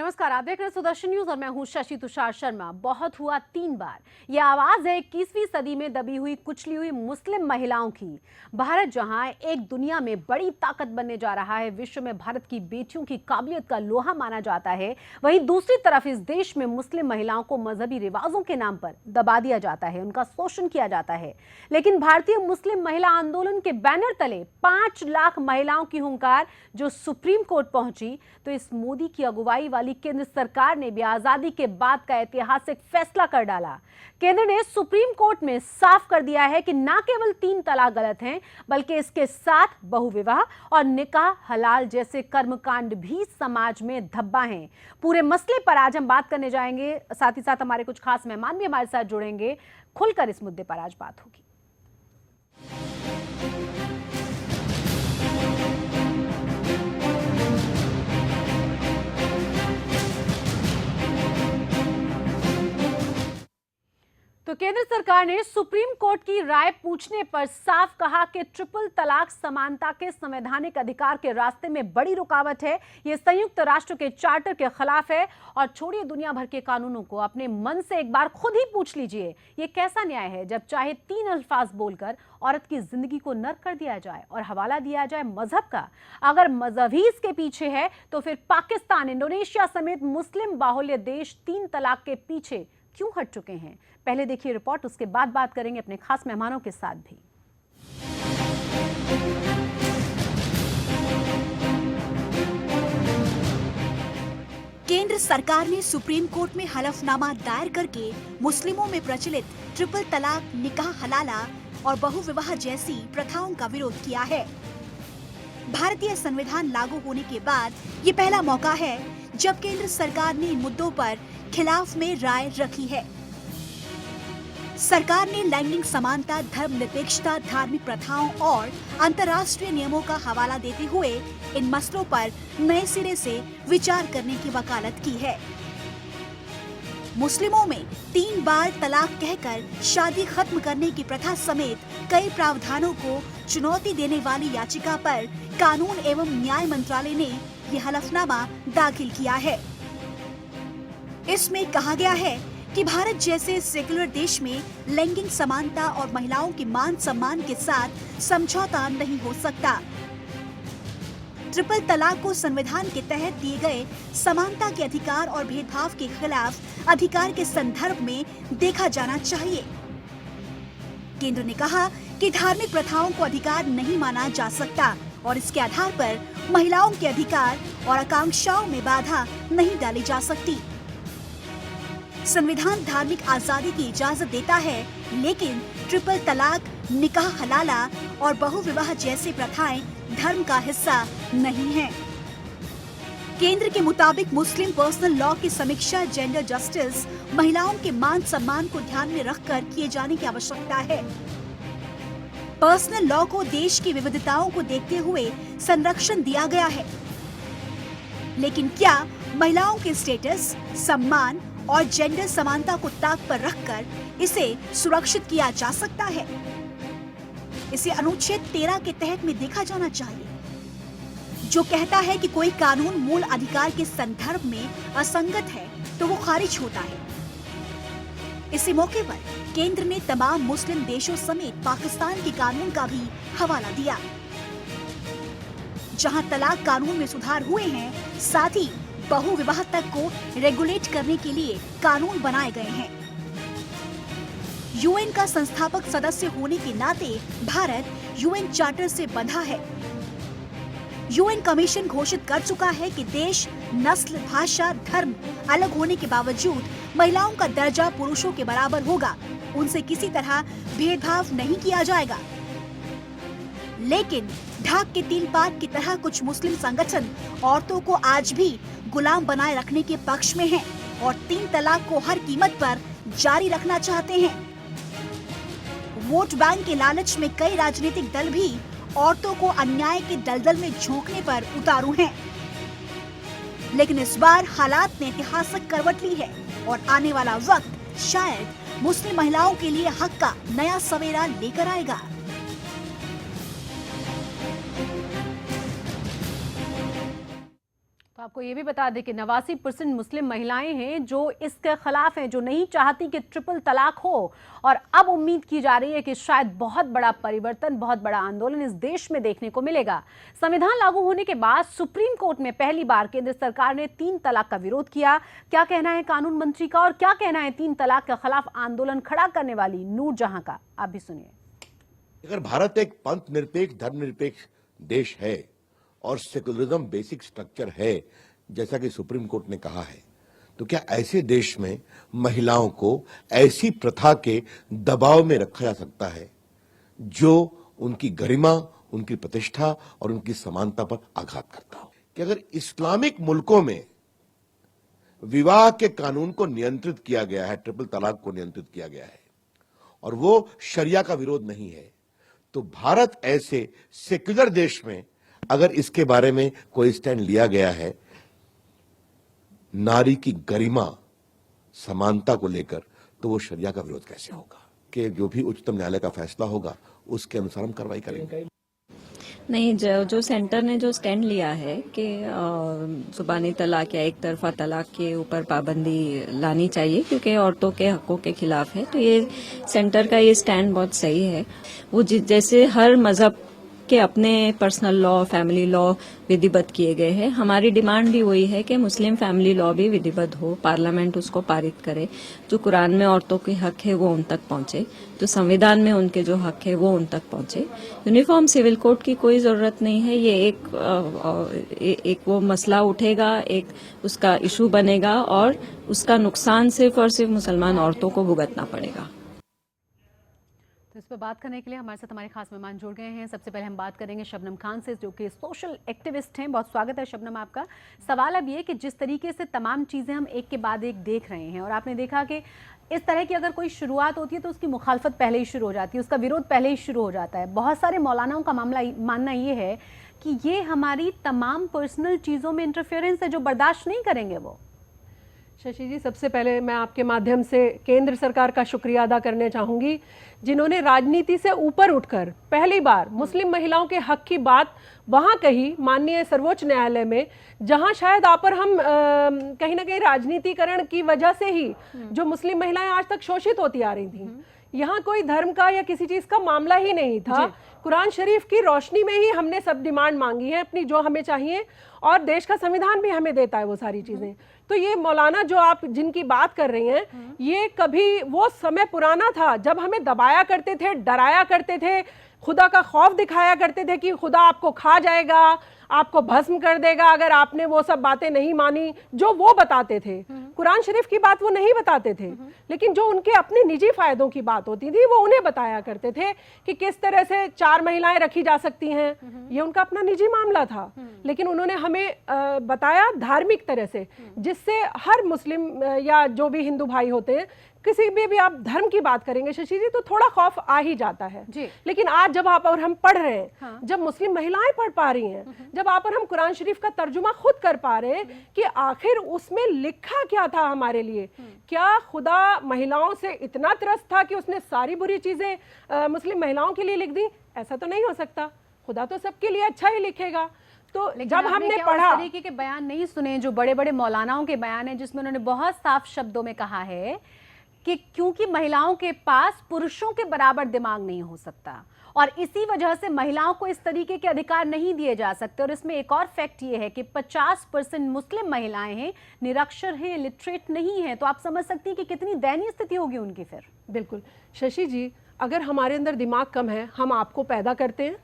नमस्कार, आप देख रहे हैं सुदर्शन न्यूज और मैं हूं शशि तुषार शर्मा। बहुत हुआ 3 बार। यह आवाज है 21वीं सदी में दबी हुई कुचली हुई मुस्लिम महिलाओं की। भारत जहां एक दुनिया में बड़ी ताकत बनने जा रहा है, विश्व में भारत की बेटियों की काबिलियत का लोहा माना जाता है, वहीं दूसरी तरफ इस देश में मुस्लिम महिलाओं को मजहबी रिवाजों के नाम पर दबा दिया जाता है, उनका शोषण किया जाता है। लेकिन भारतीय मुस्लिम महिला आंदोलन के बैनर तले 5 लाख महिलाओं की हुंकार जो सुप्रीम कोर्ट पहुंची, तो इस मोदी की अगुवाई वाली केंद्र सरकार ने भी आजादी के बाद का ऐतिहासिक फैसला कर डाला। केंद्र ने सुप्रीम कोर्ट में साफ कर दिया है कि न केवल 3 तलाक गलत हैं, बल्कि इसके साथ बहुविवाह और निकाह हलाल जैसे कर्मकांड भी समाज में धब्बा हैं। पूरे मसले पर आज हम बात करने जाएंगे, साथ ही साथ हमारे कुछ खास मेहमान भी हमारे साथ जुड़ेंगे। खुलकर इस मुद्दे पर आज बात होगी। तो केंद्र सरकार ने सुप्रीम कोर्ट की राय पूछने पर साफ कहा कि ट्रिपल तलाक समानता के संवैधानिक अधिकार के रास्ते में बड़ी रुकावट है। यह संयुक्त राष्ट्र के चार्टर के खिलाफ है। और छोड़िए दुनिया भर के कानूनों को, अपने मन से एक बार खुद ही पूछ लीजिए, ये कैसा न्याय है जब चाहे 3 अल्फाज बोलकर औरत की जिंदगी को नर्क कर दिया जाए और हवाला दिया जाए मजहब का। अगर मजहब ही इसके पीछे है तो फिर पाकिस्तान, इंडोनेशिया समेत मुस्लिम बाहुल्य देश 3 तलाक के पीछे क्यों हट चुके हैं? पहले देखिए रिपोर्ट, उसके बाद बात करेंगे अपने खास मेहमानों के साथ भी। केंद्र सरकार ने सुप्रीम कोर्ट में हलफनामा दायर करके मुस्लिमों में प्रचलित ट्रिपल तलाक, निकाह हलाला और बहुविवाह जैसी प्रथाओं का विरोध किया है। भारतीय संविधान लागू होने के बाद ये पहला मौका है जब केंद्र सरकार ने इन मुद्दों पर खिलाफ में राय रखी है। सरकार ने लैंगिक समानता, धर्मनिरपेक्षता, धार्मिक प्रथाओं और अंतर्राष्ट्रीय नियमों का हवाला देते हुए इन मसलों पर नए सिरे से विचार करने की वकालत की है। मुस्लिमों में 3 बार तलाक कहकर शादी खत्म करने की प्रथा समेत कई प्रावधानों को चुनौती देने वाली याचिका पर कानून एवं न्याय मंत्रालय ने यह हलफनामा दाखिल किया है। इसमें कहा गया है कि भारत जैसे सेक्युलर देश में लैंगिक समानता और महिलाओं के मान सम्मान के साथ समझौता नहीं हो सकता। ट्रिपल तलाक को संविधान के तहत दिए गए समानता के अधिकार और भेदभाव के खिलाफ अधिकार के संदर्भ में देखा जाना चाहिए। केंद्र ने कहा कि धार्मिक प्रथाओं को अधिकार नहीं माना जा सकता और इसके आधार पर महिलाओं के अधिकार और आकांक्षाओं में बाधा नहीं डाली जा सकती। संविधान धार्मिक आजादी की इजाजत देता है, लेकिन ट्रिपल तलाक, निकाह हलाला और बहुविवाह जैसे प्रथाएं धर्म का हिस्सा नहीं हैं। केंद्र के मुताबिक मुस्लिम पर्सनल लॉ की समीक्षा जेंडर जस्टिस, महिलाओं के मान सम्मान को ध्यान में रखकर किए जाने की आवश्यकता है। पर्सनल लॉ को देश की विविधताओं को देखते हुए संरक्षण दिया गया है, लेकिन क्या महिलाओं के स्टेटस, सम्मान और जेंडर समानता को ताक पर रखकर इसे सुरक्षित किया जा सकता है? इसे अनुच्छेद 13 के तहत में देखा जाना चाहिए, जो कहता है कि कोई कानून मूल अधिकार के संदर्भ में असंगत है तो वो खारिज होता है। इसी मौके पर केंद्र ने तमाम मुस्लिम देशों समेत पाकिस्तान के कानून का भी हवाला दिया, जहां तलाक कानून में सुधार हुए हैं, साथ ही बहुविवाह तक को रेगुलेट करने के लिए कानून बनाए गए हैं। यूएन का संस्थापक सदस्य होने के नाते भारत यूएन चार्टर से बंधा है। यूएन कमीशन घोषित कर चुका है कि देश नस्ल, भाषा, धर्म अलग होने के बावजूद महिलाओं का दर्जा पुरुषों के बराबर होगा, उनसे किसी तरह भेदभाव नहीं किया जाएगा। लेकिन ढाक के 3 पार्क की तरह कुछ मुस्लिम संगठन औरतों को आज भी गुलाम बनाए रखने के पक्ष में हैं और 3 तलाक को हर कीमत पर जारी रखना चाहते हैं। वोट बैंक के लालच में कई राजनीतिक दल भी औरतों को अन्याय के दलदल में झोंकने पर उतारू हैं। लेकिन इस बार हालात ने ऐतिहासिक करवट ली है और आने वाला वक्त शायद मुस्लिम महिलाओं के लिए हक का नया सवेरा लेकर आएगा। तो आपको ये भी बता दें कि 89% मुस्लिम महिलाएं हैं जो इसके खिलाफ हैं, जो नहीं चाहती कि ट्रिपल तलाक हो। और अब उम्मीद की जा रही है कि शायद बहुत बड़ा परिवर्तन, बहुत बड़ा आंदोलन इस देश में देखने को मिलेगा। संविधान लागू होने के बाद सुप्रीम कोर्ट में पहली बार केंद्र सरकार ने 3 तलाक का विरोध किया। क्या कहना है कानून मंत्री का और क्या कहना है 3 तलाक के खिलाफ आंदोलन खड़ा करने वाली नूर जहां का, आप भी सुनिए। अगर भारत एक पंथ निरपेक्ष, धर्मनिरपेक्ष देश है और सेकुलरिज्म बेसिक स्ट्रक्चर है, जैसा कि सुप्रीम कोर्ट ने कहा है, तो क्या ऐसे देश में महिलाओं को ऐसी प्रथा के दबाव में रखा जा सकता है जो उनकी गरिमा, उनकी प्रतिष्ठा और उनकी समानता पर आघात करता हो? कि अगर इस्लामिक मुल्कों में विवाह के कानून को नियंत्रित किया गया है, ट्रिपल तलाक को नियंत्रित किया गया है और वो शरिया का विरोध नहीं है, तो भारत ऐसे सेक्युलर देश में अगर इसके बारे में कोई स्टैंड लिया गया है नारी की गरिमा, समानता को लेकर, तो वो शरिया का विरोध कैसे होगा? कि जो भी उच्चतम न्यायालय का फैसला होगा उसके अनुसार हम कार्रवाई करेंगे। नहीं, जो सेंटर ने जो स्टैंड लिया है कि जुबानी तलाक या एक तरफा तलाक के ऊपर पाबंदी लानी चाहिए क्योंकि औरतों के हकों के खिलाफ है, तो ये सेंटर का ये स्टैंड बहुत सही है। वो जैसे हर मजहब के अपने पर्सनल लॉ, फैमिली लॉ विधिबद्ध किए गए हैं, हमारी डिमांड भी वही है कि मुस्लिम फैमिली लॉ भी विधिबद्ध हो, पार्लियामेंट उसको पारित करे, जो कुरान में औरतों के हक है वो उन तक पहुंचे, जो संविधान में उनके जो हक है वो उन तक पहुंचे। यूनिफॉर्म सिविल कोड की कोई जरूरत नहीं है, ये एक वो मसला उठेगा, एक उसका इशू बनेगा और उसका नुकसान सिर्फ और सिर्फ मुसलमान औरतों को भुगतना पड़ेगा। तो इस पर बात करने के लिए हमारे साथ हमारे खास मेहमान जुड़ गए हैं। सबसे पहले हम बात करेंगे शबनम खान से, जो कि सोशल एक्टिविस्ट हैं। बहुत स्वागत है शबनम आपका। सवाल अब ये कि जिस तरीके से तमाम चीज़ें हम एक के बाद एक देख रहे हैं और आपने देखा कि इस तरह की अगर कोई शुरुआत होती है तो उसकी मुखालफत पहले ही शुरू हो जाती है, उसका विरोध पहले ही शुरू हो जाता है। बहुत सारे मौलानाओं का मानना ये है कि ये हमारी तमाम पर्सनल चीज़ों में इंटरफेरेंस है जो बर्दाश्त नहीं करेंगे वो। शशि जी, सबसे पहले मैं आपके माध्यम से केंद्र सरकार का शुक्रिया अदा करना चाहूँगी, जिन्होंने राजनीति से ऊपर उठकर पहली बार मुस्लिम महिलाओं के हक की बात वहाँ कही माननीय सर्वोच्च न्यायालय में, जहाँ शायद आप और हम कहीं ना कहीं राजनीतिकरण की वजह से ही जो मुस्लिम महिलाएं आज तक शोषित होती आ रही थी, यहाँ कोई धर्म का या किसी चीज़ का मामला ही नहीं था। कुरान शरीफ की रोशनी में ही हमने सब डिमांड मांगी है अपनी, जो हमें चाहिए, और देश का संविधान भी हमें देता है वो सारी चीज़ें। तो ये मौलाना जो आप जिनकी बात कर रही हैं, ये कभी वो समय पुराना था जब हमें दबाया करते थे, डराया करते थे, खुदा का खौफ दिखाया करते थे कि खुदा आपको खा जाएगा, आपको भस्म कर देगा अगर आपने वो सब बातें नहीं मानी जो वो बताते थे। कुरान शरीफ की बात वो नहीं बताते थे, लेकिन जो उनके अपने निजी फायदों की बात होती थी वो उन्हें बताया करते थे कि किस तरह से 4 महिलाएं रखी जा सकती हैं। ये उनका अपना निजी मामला था, लेकिन उन्होंने हमें बताया धार्मिक तरह से, जिससे हर मुस्लिम या जो भी हिंदू भाई होते हैं, किसी भी आप धर्म की बात करेंगे शशि जी, तो थोड़ा खौफ आ ही जाता है जी। लेकिन आज जब आप और हम पढ़ रहे हैं, जब मुस्लिम महिलाएं पढ़ पा रही हैं, जब आप और हम कुरान शरीफ का तर्जुमा खुद कर पा रहे हैं कि आखिर उसमें लिखा क्या था हमारे लिए, क्या खुदा महिलाओं से इतना त्रस्त था कि उसने सारी बुरी चीजें मुस्लिम महिलाओं के लिए लिख दी? ऐसा तो नहीं हो सकता, खुदा तो सबके लिए अच्छा ही लिखेगा। तो जब हमने पढ़ा, उस तरीके के बयान नहीं सुने जो बड़े बड़े मौलानाओं के बयान है, जिसमें उन्होंने बहुत साफ शब्दों में कहा है कि क्योंकि महिलाओं के पास पुरुषों के बराबर दिमाग नहीं हो सकता और इसी वजह से महिलाओं को इस तरीके के अधिकार नहीं दिए जा सकते। और इसमें एक और फैक्ट ये है कि 50% मुस्लिम महिलाएं हैं, निरक्षर हैं, लिटरेट नहीं हैं। तो आप समझ सकती हैं कि कितनी दयनीय स्थिति होगी उनकी फिर। बिल्कुल शशि जी, अगर हमारे अंदर दिमाग कम है, हम आपको पैदा करते हैं।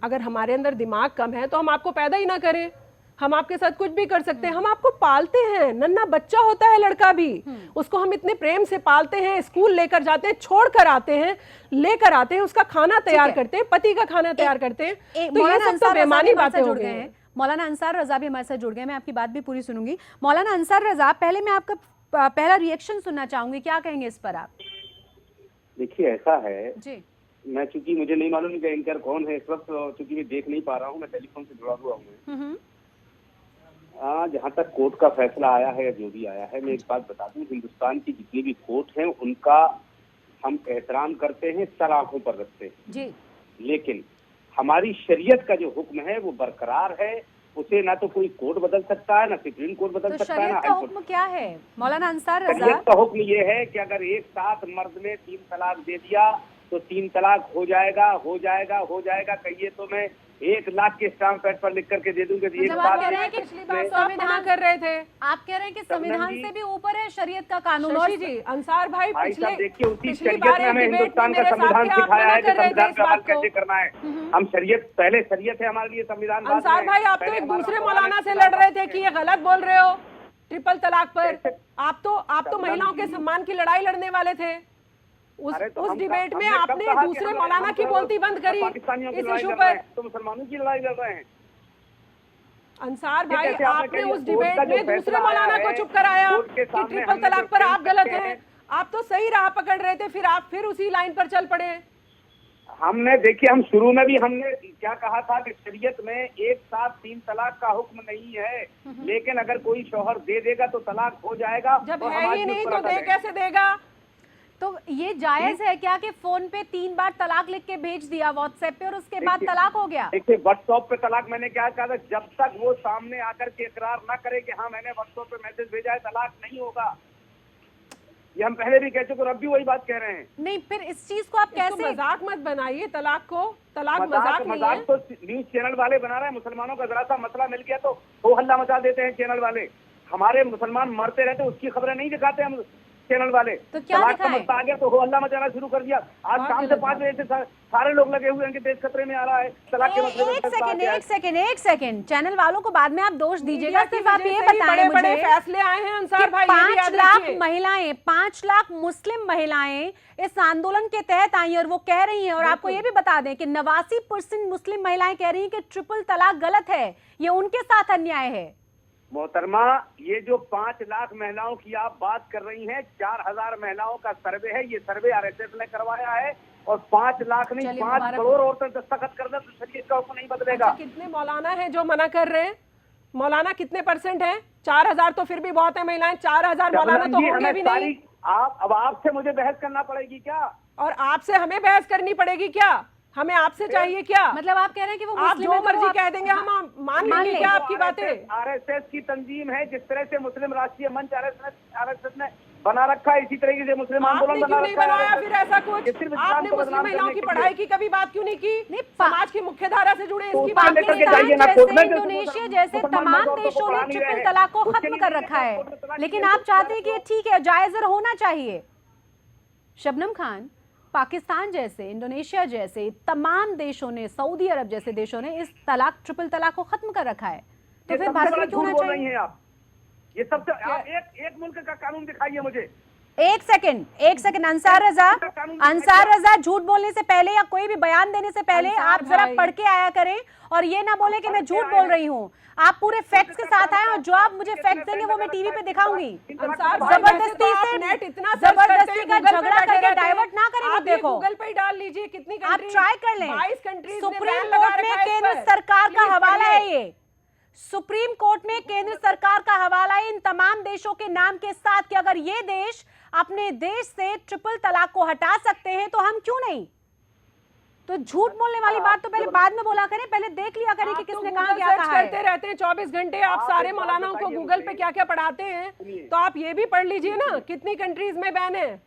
अगर हमारे अंदर दिमाग कम है तो हम आपको पैदा ही ना करें, हम आपके साथ कुछ भी कर सकते हैं। हम आपको पालते हैं, नन्हा बच्चा होता है लड़का भी, उसको हम इतने प्रेम से पालते हैं, स्कूल लेकर जाते हैं, छोड़ कर आते हैं, लेकर आते हैं, उसका खाना तैयार करते हैं, पति का खाना तैयार करते हैं। तो ये सब तो बेमानी बातें हो गई हैं। मौलाना अंसार रजा भी हमारे साथ जुड़ गए, मैं आपकी बात भी पूरी सुनूंगी। मौलाना अंसार रजा, पहले मैं आपका पहला रिएक्शन सुनना चाहूंगी, क्या कहेंगे इस पर आप? देखिए, ऐसा है जी, मैं चूंकि मुझे नहीं मालूम कि एंकर कौन है इस वक्त, चूंकि मैं देख नहीं पा रहा हूँ, मैं टेलीफोन से जुड़ा हुआ हूँ। जहाँ तक कोर्ट का फैसला आया है या जो भी आया है, मैं एक बात बता दूं, हिंदुस्तान की जितनी भी कोर्ट हैं उनका हम एहतराम करते हैं, सर आंखों पर रखते हैं जी। लेकिन हमारी शरीयत का जो हुक्म है वो बरकरार है उसे ना तो कोई कोर्ट बदल सकता है, ना सुप्रीम कोर्ट बदल तो सकता है, ना शरीयत का हाई कोर्ट। हुक्म क्या है मौलाना अंसार रजा? शरीयत का हुक्म ये है कि अगर एक साथ मर्द ने 3 तलाक दे दिया तो 3 तलाक हो जाएगा, हो जाएगा, हो जाएगा। कहिए तो मैं 1 लाख के स्टाम्प पैड पर लिख करके दे दूंगा कि एक जब आप कह साथ रहे हैं कि पिछली बार तो आप मना कर रहे थे। आप कह रहे हैं कि संविधान जी। से भी ऊपर है शरीयत का कानून। शशि जी, अंसार भाई भाई पिछले साहब देखिए, उसी पिछली शरीयत बार में एक हमें डिबेट हिंदुस्तान में का मेरे संविधान साथ सिखाया आप है कि मना कर रहे थे संविधान इस का अमल बात को। कैसे करना है। हम शरीयत, पहले शरीयत है हमारे लिए, संविधान बाद अंसार में। भाई, आप तो पहले एक हमारा दूसरे सवाल मौलाना है से कि लड़ रहे थे कि ये गलत बोल रहे हो ट्रिपल तलाक पर। कैसे? आप तो महिलाओं के सम्मान की लड़ाई लड़ने वाले थे। अरे तो उस हम डिबेट में हमने कब आपने कहा कि दूसरे हम- मौलाना हम की तो बोलती बंद करी पाकिस्तानियों की इस लड़ाई इशू लड़ रहे पर। हैं, तो मुसलमानों की लड़ाई लड़ रहे हैं। अंसार ये भाई, कैसे आपने आपने कहा, उस कोर्ट डिबेट का जो में दूसरे फैसला मौलाना आया को है, चुप कराया कोर्ट के कि सामने ट्रिपल हमने तलाक जो पर कह आप गलत सकते हैं। हैं। आप तो सही राह पकड़ रहे थे, फिर आप फिर उसी लाइन पर चल पड़े। हमने देखिए, हम शुरू में भी हमने क्या कहा था कि शरीयत में एक साथ 3 तलाक का हुक्म नहीं है, लेकिन अगर कोई शौहर दे देगा तो तलाक हो जाएगा। जब और है हमारी ही उस नहीं पर तो अकल दे है। कैसे देगा? तो ये जायज है क्या कि फोन पे 3 बार तलाक लिख के भेज दिया व्हाट्सएप पे और उसके बाद देखिए- तलाक हो गया? देखिए, व्हाट्सएप पे तलाक मैंने क्या कहा था, जब तक वो सामने आकर के इकरार ना करे कि हाँ मैंने व्हाट्सएप पे मैसेज भेजा है, तलाक नहीं होगा। ये हम पहले भी कह चुके और अब भी वही बात कह रहे हैं। नहीं, फिर इस चीज को आप इसको कैसे? मजाक मत बनाइए तलाक को। तलाक मजाक मजाक नहीं मजाक है। तो न्यूज चैनल वाले बना रहे हैं। मुसलमानों का जरा सा मसला मिल गया तो हो हल्ला मचा देते हैं चैनल वाले। हमारे मुसलमान मरते रहते, उसकी खबरें नहीं दिखाते हम चैनल वाले। तो क्या तलाक का दिखाएं? मसला आ गया तो हो हल्ला मचाना शुरू कर दिया। आज बहुत शाम से गलत 5 बजे से सारे लोग लगे हुए हैं कि देश खतरे में आ रहा है, तलाक के मसले में एक फैसला आ सेकंड गया है। एक सेकंड चैनल वालों को बाद में आप दोष दीजिएगा। मीडिया की सिर्फ आप वजह ये से ही बताएं बड़े-बड़े मुझे फैसले आए हैं अंसार कि भाई, ये भी 5 याद लाख रखिए। महिलाएं, 5 लाख मुस्लिम महिलाएं इस आंदोलन के तहत आई और वो कह रही हैं, और आपको ये भी बता दें कि 89% मुस्लिम महिलाएं कह रही हैं कि ट्रिपल तलाक गलत है, ये उनके साथ अन्याय है। मोहतरमा, ये जो 5 लाख महिलाओं की आप बात कर रही हैं, 4000 महिलाओं का सर्वे है। ये सर्वे आरएसएस ने करवाया है और 5 लाख नहीं, चलिए, 5 मुबारक करोड़ औरतें दस्तखत कर दे तो शरीयत का हुक्म नहीं बदलेगा। अच्छा, कितने मौलाना हैं जो मना कर रहे हैं? मौलाना कितने % हैं? 4000 तो फिर भी बहुत है महिलाएं। 4000 मौलाना तो जी, होंगे हमें भी नहीं। सारी अब आपसे मुझे बहस करना पड़ेगी क्या? और आपसे हमें बहस करनी पड़ेगी क्या? हमें आपसे चाहिए क्या? मतलब आप कह रहे हैं कि वो आप मुस्लिम जो है तो मर्जी आप- कह देंगे, हम मान मान लेंगे लें। क्या आपकी बातें? आरएसएस की तंजीम है, जिस तरह से मुस्लिम राष्ट्रीय मंच आरएसएस ने बना रखा है, इसी तरीके से मुस्लिम आपने आंदोलन क्यों बना नहीं रखा है बनाया RSS फिर ऐसा कुछ? ये सिर्फ इस्लाम आपने को मुस्लिम बदनाम महिलाओं करने की के पढ़ाई लिए। की कभी बात क्यों नहीं की? नहीं, समाज की मुख्य धारा से जुड़े तो इसकी उसमें बात लेकर क्यों के नहीं जाइए की? ना, पाकिस्तान कोर्ट में जैसे, जो इंडोनेशिया जैसे मुसलमान तमाम मर्दों को देशों ने पढ़ा नहीं ट्रिपल रहे तलाक को हैं, उसके खत्म लिए कर नहीं रखा है, कोर्ट में तलाक लेकिन की आप चाहते हैं कि ये है। ठीक है, जायज होना चाहिए। शबनम खान, पाकिस्तान जैसे, इंडोनेशिया जैसे तमाम देशों ने, सऊदी अरब जैसे देशों ने इस तलाक, ट्रिपल तलाक को खत्म कर रखा है, तो ये फिर सबसे भारत बड़ा में क्यों झूठ होना बोल रही चाहिए? हैं आप। ये सबसे आप एक मुल्क का कानून दिखाइए मुझे। एक सेकंड अंसार रजा, झूठ बोलने से पहले या कोई भी बयान देने से पहले अंसार आप जरा भाई। पढ़ के आया करें और ये ना बोले कि मैं झूठ बोल रही हूँ। आप पूरे फैक्ट्स के साथ आए और जो आप मुझे फैक्ट देंगे वो मैं टीवी पे दिखाऊंगी। अंसार भाई, वैसे तो आप नेट इतना सर्च करते जबरदस्ती हैं, का गूगल पे झगड़ा बैठे करके रहते हैं। डाइवर्ट ना करें आप मुद्दे ये को। गूगल पे ही डाल लीजिए कितनी आप कंट्री, ट्राई कर लें। 22 कंट्रीज सुप्रीम कोर्ट में केंद्र सरकार का हवाला है ये। सुप्रीम कोर्ट में केंद्र सरकार का हवाला है इन तमाम देशों के नाम के साथ कि अगर ये देश अपने देश से ट्रिपल तलाक को हटा सकते हैं तो हम क्यों नहीं। तो झूठ बोलने वाली बात तो पहले बाद में बोला करें, पहले देख लिया करें कि किसने कहा क्या सर्च कहा करते है। रहते हैं 24 घंटे। आप सारे एक बात मौलानाओं को बताइए गूगल मुझे। पे क्या क्या पढ़ाते हैं, तो आप ये भी पढ़ लीजिए ना कितनी कंट्रीज में बैन है।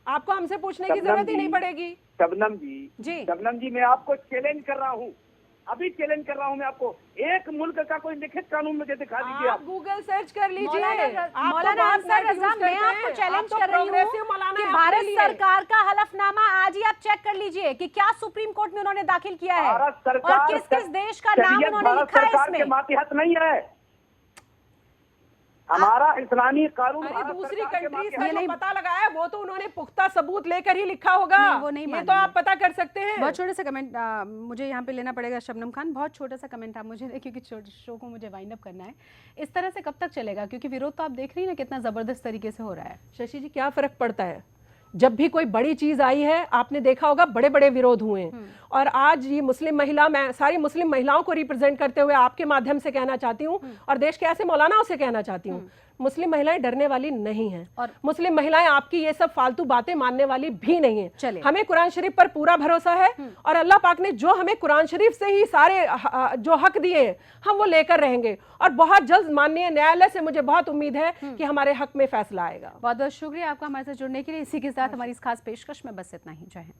आपको हमसे पूछने की जरूरत ही नहीं पड़ेगी। शबनम जी। जी, मैं आपको चैलेंज कर रहा हूँ, अभी चैलेंज कर रहा हूँ मैं आपको। एक मुल्क का कोई लिखित कानून मुझे दिखा दीजिए आप आप। गूगल सर्च कर लीजिए। मौलाना अंसार रजा, मैं आपको चैलेंज कर रही हूँ कि भारत सरकार का हलफनामा आज ही आप चेक कर लीजिए कि क्या सुप्रीम कोर्ट में उन्होंने दाखिल किया है भारत और सरकार किस किस देश का नाम शरीयत उन्होंने भारत लिखा है सरकार के इसमें। मातहत नहीं है। हमारा इस्लामी कानून अरे भारत दूसरी सरकार के कंट्रीज मातहत का जो पता लगाया वो तो उन्होंने पुख्ता सबूत लेकर ही लिखा होगा। नहीं, वो नहीं ये मानेंगे। तो आप पता कर सकते हैं। बहुत छोटे सा कमेंट मुझे यहाँ पे लेना पड़ेगा शबनम खान, बहुत छोटा सा कमेंट आप मुझे दें क्योंकि शो को मुझे वाइंड अप करना है। इस तरह से कब तक चलेगा, क्योंकि विरोध तो आप देख रही हैं ना कितना जबरदस्त तरीके से हो रहा है। शशि जी, क्या फर्क पड़ता है? जब भी कोई बड़ी चीज आई है आपने देखा होगा बड़े बड़े विरोध हुए हैं। और आज ये मुस्लिम महिला, मैं सारी मुस्लिम महिलाओं को रिप्रेजेंट करते हुए आपके माध्यम से कहना चाहती हूँ और देश के ऐसे मौलानाओं से कहना चाहती हूँ, मुस्लिम महिलाएं डरने वाली नहीं हैं और मुस्लिम महिलाएं आपकी ये सब फालतू बातें मानने वाली भी नहीं है। चलिए। हमें कुरान शरीफ पर पूरा भरोसा है और अल्लाह पाक ने जो हमें कुरान शरीफ से ही सारे जो हक दिए हैं हम वो लेकर रहेंगे और बहुत जल्द माननीय न्यायालय से मुझे बहुत उम्मीद है कि हमारे हक में फैसला आएगा। बहुत बहुत शुक्रिया आपका हमारे साथ जुड़ने के लिए। इसी के साथ हमारी इस खास पेशकश में बस इतना ही। जय हिंद।